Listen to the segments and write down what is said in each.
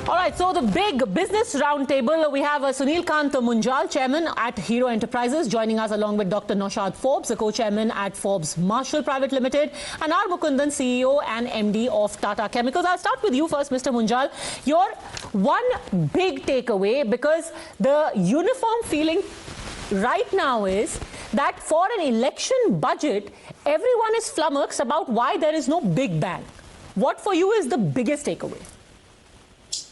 All right, so the big business roundtable, we have Sunit Kant Munjal, chairman at Hero Enterprises, joining us along with Dr. Naushad Forbes, the co-chairman at Forbes Marshall Private Limited, and R Mukundan, CEO and MD of Tata Chemicals. I'll start with you first, Mr. Munjal. Your one big takeaway, because the uniform feeling right now is that for an election budget, everyone is flummoxed about why there is no big bang. What for you is the biggest takeaway?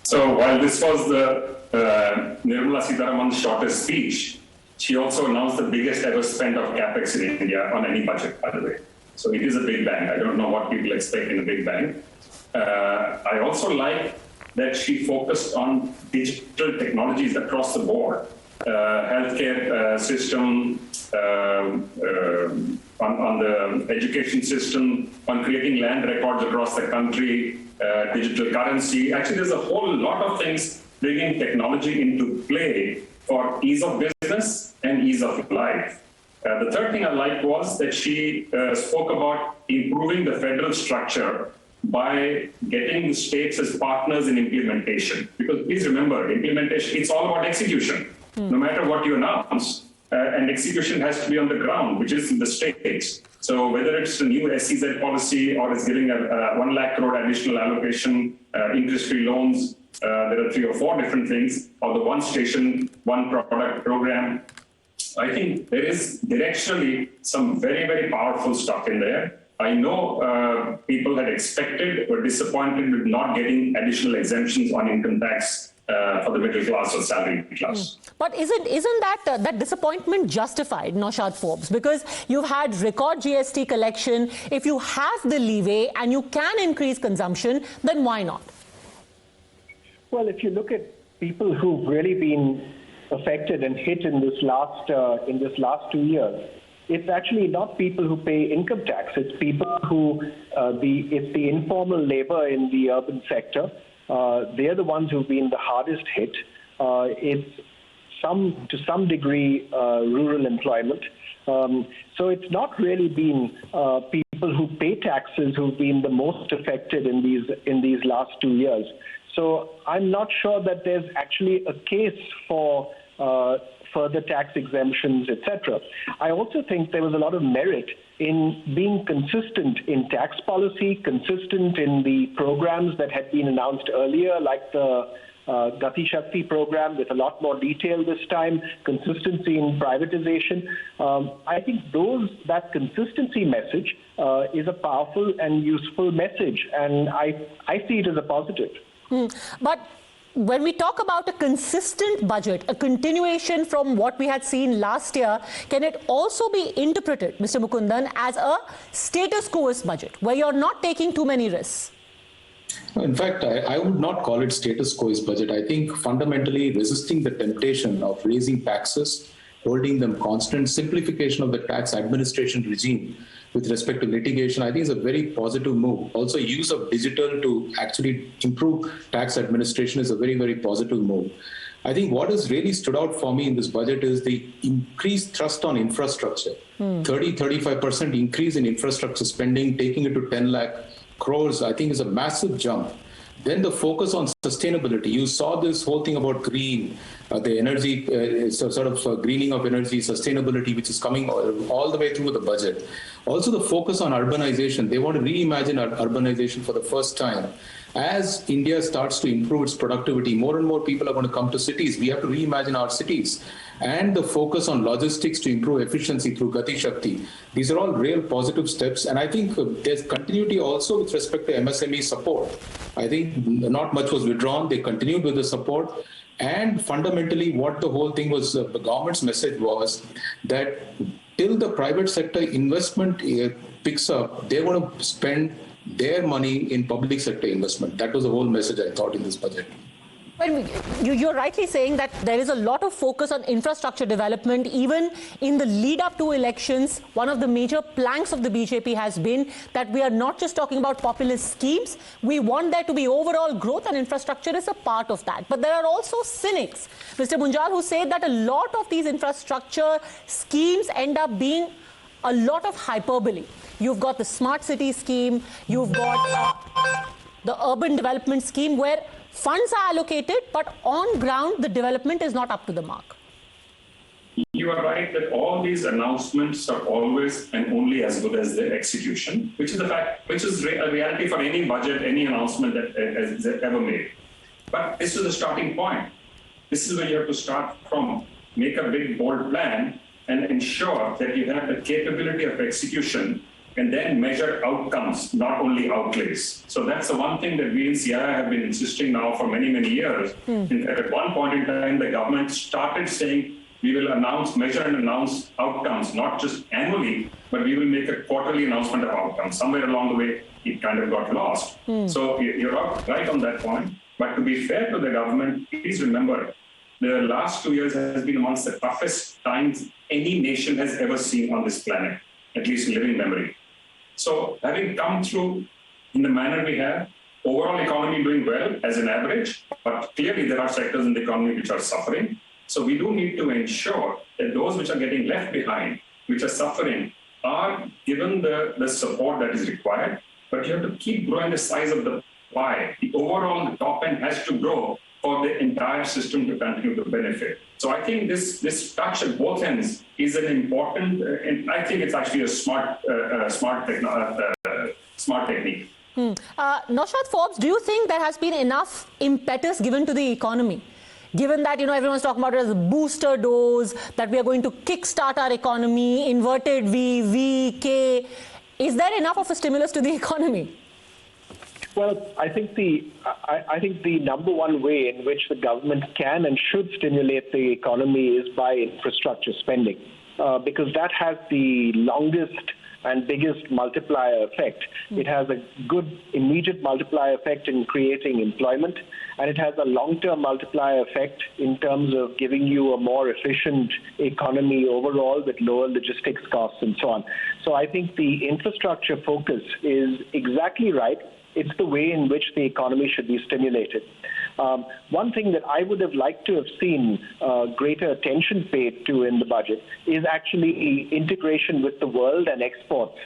So while this was the Nirmala Sitharaman's shortest speech, she also announced the biggest ever spend of capex in India on any budget, by the way. So it is a big bang. I don't know what people expect in a big bang. I also like that she focused on digital technologies across the board, healthcare system, on the education system, on creating land records across the country, digital currency. Actually, there's a whole lot of things bringing technology into play for ease of business and ease of life. The third thing I liked was that she spoke about improving the federal structure by getting the states as partners in implementation. Because please remember, implementation, it's all about execution. No matter what you announce, and execution has to be on the ground, which is in the states. So whether it's the new SEZ policy or it's giving a 1 lakh crore additional allocation, interest-free loans, there are 3 or 4 different things, or the one station, one product program. I think there is directionally some very, very powerful stuff in there. I know people had expected, were disappointed with not getting additional exemptions on income tax for the middle class or salary class. But isn't that disappointment justified, Naushad Forbes? Because you've had record GST collection. If you have the leeway and you can increase consumption, then why not? Well, if you look at people who've really been affected and hit in this last 2 years, it's actually not people who pay income tax. It's people who it's the informal labor in the urban sector. They're the ones who've been the hardest hit. It's to some degree rural employment. So it's not really been people who pay taxes who've been the most affected in these last 2 years. So I'm not sure that there's actually a case for further tax exemptions, etc. I also think there was a lot of merit in being consistent in tax policy, consistent in the programs that had been announced earlier, like the Gati Shakti program with a lot more detail this time, consistency in privatization. I think that consistency message is a powerful and useful message, and I see it as a positive. But when we talk about a consistent budget, a continuation from what we had seen last year, can it also be interpreted, Mr. Mukundan, as a status quo budget, where you're not taking too many risks? In fact, I would not call it status quo budget. I think fundamentally resisting the temptation of raising taxes, holding them constant, simplification of the tax administration regime with respect to litigation, I think is a very positive move. Also, use of digital to actually improve tax administration is a very, very positive move. I think what has really stood out for me in this budget is the increased thrust on infrastructure. 30-35% increase in infrastructure spending, taking it to 10 lakh crores, I think is a massive jump. Then the focus on sustainability. You saw this whole thing about green, the energy, sort of greening of energy, sustainability, which is coming all the way through the budget. Also the focus on urbanization. They want to reimagine urbanization for the first time. As India starts to improve its productivity, more and more people are going to come to cities. We have to reimagine our cities. And the focus on logistics to improve efficiency through Gati Shakti. These are all real positive steps. And I think there's continuity also with respect to MSME support. I think not much was withdrawn. They continued with the support. And fundamentally, what the whole thing was, the government's message was that till the private sector investment picks up, they're going to spend their money in public sector investment. That was the whole message I thought in this budget. Well, you're rightly saying that there is a lot of focus on infrastructure development. Even in the lead up to elections, one of the major planks of the BJP has been that we are not just talking about populist schemes. We want there to be overall growth, and infrastructure is a part of that. But there are also cynics, Mr. Munjal, who say that a lot of these infrastructure schemes end up being a lot of hyperbole. You've got the smart city scheme, you've got the urban development scheme, where funds are allocated, but on ground, the development is not up to the mark. You are right that all these announcements are always and only as good as their execution, which is a reality for any budget, any announcement that is ever made. But this is the starting point. This is where you have to start from. Make a big, bold plan and ensure that you have the capability of execution and then measure outcomes, not only outlays. So that's the one thing that we in CII have been insisting now for many, many years. In fact, at one point in time, the government started saying, we will measure and announce outcomes, not just annually, but we will make a quarterly announcement of outcomes. Somewhere along the way, it kind of got lost. So you're right on that point. But to be fair to the government, please remember, the last 2 years has been amongst the toughest times any nation has ever seen on this planet, at least in living memory. So having come through in the manner we have, overall economy doing well as an average, but clearly there are sectors in the economy which are suffering. So we do need to ensure that those which are getting left behind, which are suffering, are given the support that is required. But you have to keep growing the size of the pie. The overall top end has to grow for the entire system to continue to benefit. So I think this touch at both ends is an important, and I think it's actually a smart technique. Naushad Forbes, do you think there has been enough impetus given to the economy? Given that, everyone's talking about it as a booster dose, that we are going to kickstart our economy, inverted V, K, is there enough of a stimulus to the economy? Well, I think the number one way in which the government can and should stimulate the economy is by infrastructure spending, because that has the longest and biggest multiplier effect. It has a good immediate multiplier effect in creating employment, and it has a long-term multiplier effect in terms of giving you a more efficient economy overall with lower logistics costs and so on. So I think the infrastructure focus is exactly right. It's the way in which the economy should be stimulated. One thing that I would have liked to have seen greater attention paid to in the budget is actually integration with the world and exports.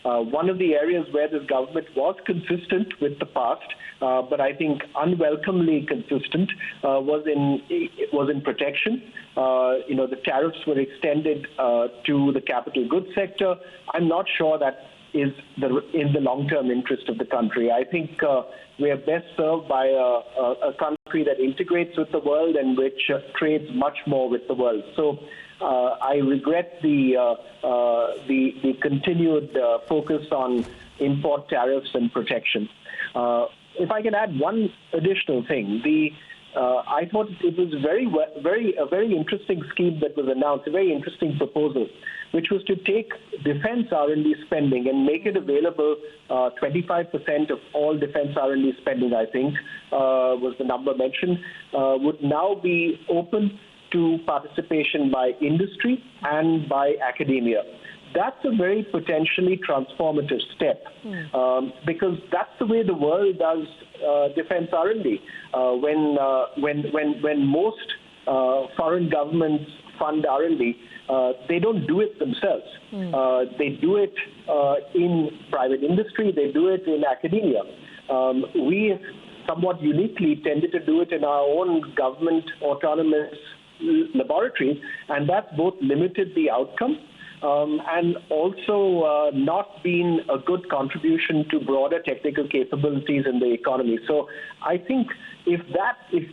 One of the areas where this government was consistent with the past, but I think unwelcomely consistent, was in protection. The tariffs were extended to the capital goods sector. I'm not sure that is in the long-term interest of the country. I think we are best served by a country that integrates with the world and which trades much more with the world. So I regret the continued focus on import tariffs and protection. If I can add one additional thing, I thought it was a very interesting scheme that was announced, a very interesting proposal, which was to take defense R&D spending and make it available. 25% of all defense R&D spending, I think, was the number mentioned, would now be open to participation by industry and by academia. That's a very potentially transformative step, because that's the way the world does defense R&D. When most foreign governments fund R&D, they don't do it themselves. They do it in private industry. They do it in academia. We somewhat uniquely tended to do it in our own government autonomous laboratories, and that's both limited the outcome and also not been a good contribution to broader technical capabilities in the economy. So I think if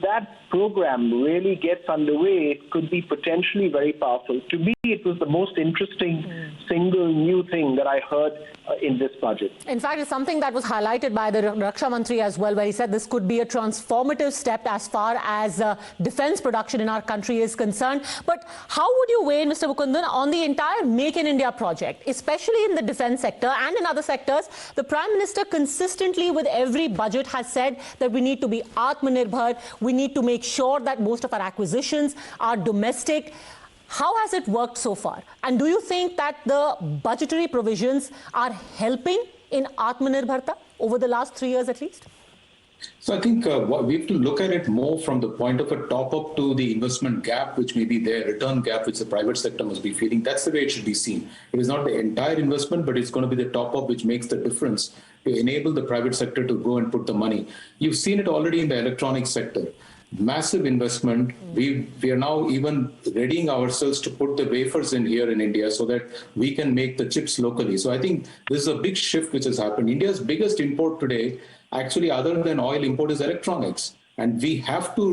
that program really gets underway, it could be potentially very powerful. To me, it was the most interesting single new thing that I heard in this budget. In fact, it's something that was highlighted by the Raksha Mantri as well, where he said this could be a transformative step as far as defense production in our country is concerned. But how would you weigh in, Mr. Mukundan, on the entire Make in India project, especially in the defense sector and in other sectors? The Prime Minister consistently with every budget has said that we need to be Atmanirbhar, we need to make sure that most of our acquisitions are domestic. How has it worked so far? And do you think that the budgetary provisions are helping in Atmanirbharta over the last 3 years at least? So I think we have to look at it more from the point of a top-up to the investment gap, which may be their return gap, which the private sector must be feeling. That's the way it should be seen. It is not the entire investment, but it's going to be the top-up which makes the difference to enable the private sector to go and put the money. You've seen it already in the electronics sector. Massive investment. We are now even readying ourselves to put the wafers in here in India so that we can make the chips locally. So I think this is a big shift which has happened. India's biggest import today, actually other than oil import, is electronics. And we have to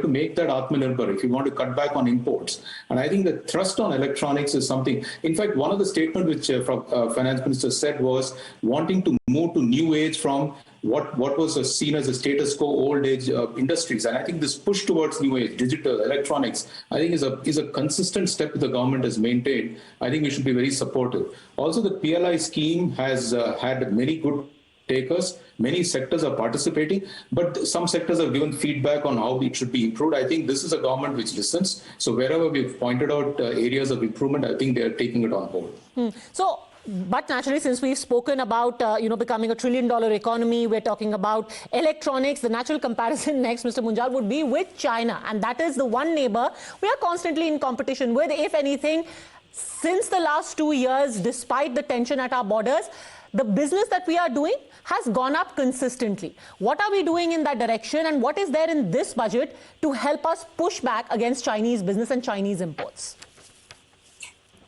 make that Atmanirbhar if you want to cut back on imports. And I think the thrust on electronics is something. In fact, one of the statements which Finance Minister said was wanting to move to new age from what was seen as a status quo old age industries. And I think this push towards new age, digital, electronics, I think is a consistent step the government has maintained. I think we should be very supportive. Also, the PLI scheme has had many good takers. Many sectors are participating, but some sectors have given feedback on how it should be improved. I think this is a government which listens. So wherever we've pointed out areas of improvement, I think they are taking it on board. So, but naturally, since we've spoken about becoming $1 trillion economy, we're talking about electronics. The natural comparison next, Mr. Munjal, would be with China, and that is the one neighbor we are constantly in competition with. If anything, since the last 2 years, despite the tension at our borders, the business that we are doing has gone up consistently. What are we doing in that direction, and what is there in this budget to help us push back against Chinese business and Chinese imports?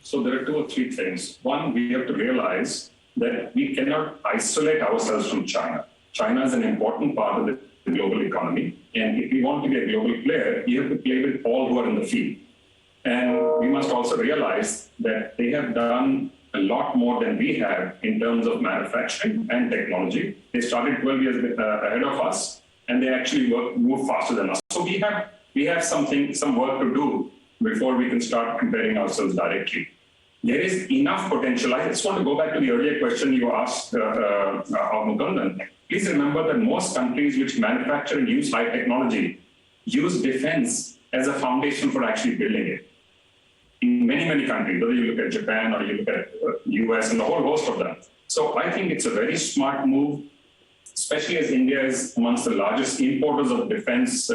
So there are 2 or 3 things. One, we have to realize that we cannot isolate ourselves from China. China is an important part of the global economy. And if we want to be a global player, you have to play with all who are in the field. And we must also realize that they have done a lot more than we have in terms of manufacturing and technology. They started 12 years ahead of us, and they actually move faster than us. So we have some work to do before we can start comparing ourselves directly. There is enough potential. I just want to go back to the earlier question you asked of Mukundan. Please remember that most countries which manufacture and use high technology use defense as a foundation for actually building it. In many, many countries, whether you look at Japan or you look at US and a whole host of them. So I think it's a very smart move, especially as India is amongst the largest importers of defense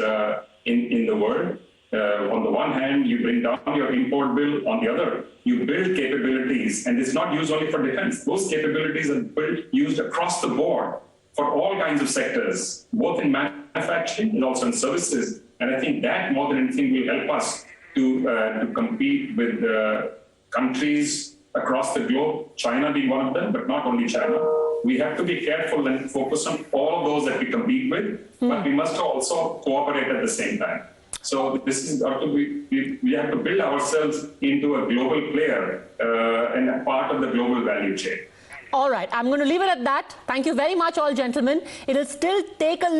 in the world. On the one hand, you bring down your import bill. On the other, you build capabilities, and it's not used only for defense. Those capabilities are used across the board for all kinds of sectors, both in manufacturing and also in services. And I think that more than anything will help us to compete with countries across the globe, China being one of them, but not only China. We have to be careful and focus on all of those that we compete with, but we must also cooperate at the same time. So this is we have to build ourselves into a global player and a part of the global value chain. All right, I'm going to leave it at that. Thank you very much, all gentlemen. It'll still take a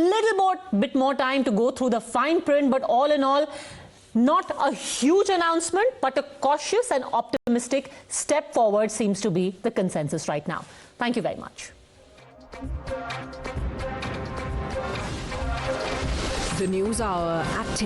bit more time to go through the fine print, but all in all, not a huge announcement, but a cautious and optimistic step forward seems to be the consensus right now. Thank you very much. The News Hour at 10.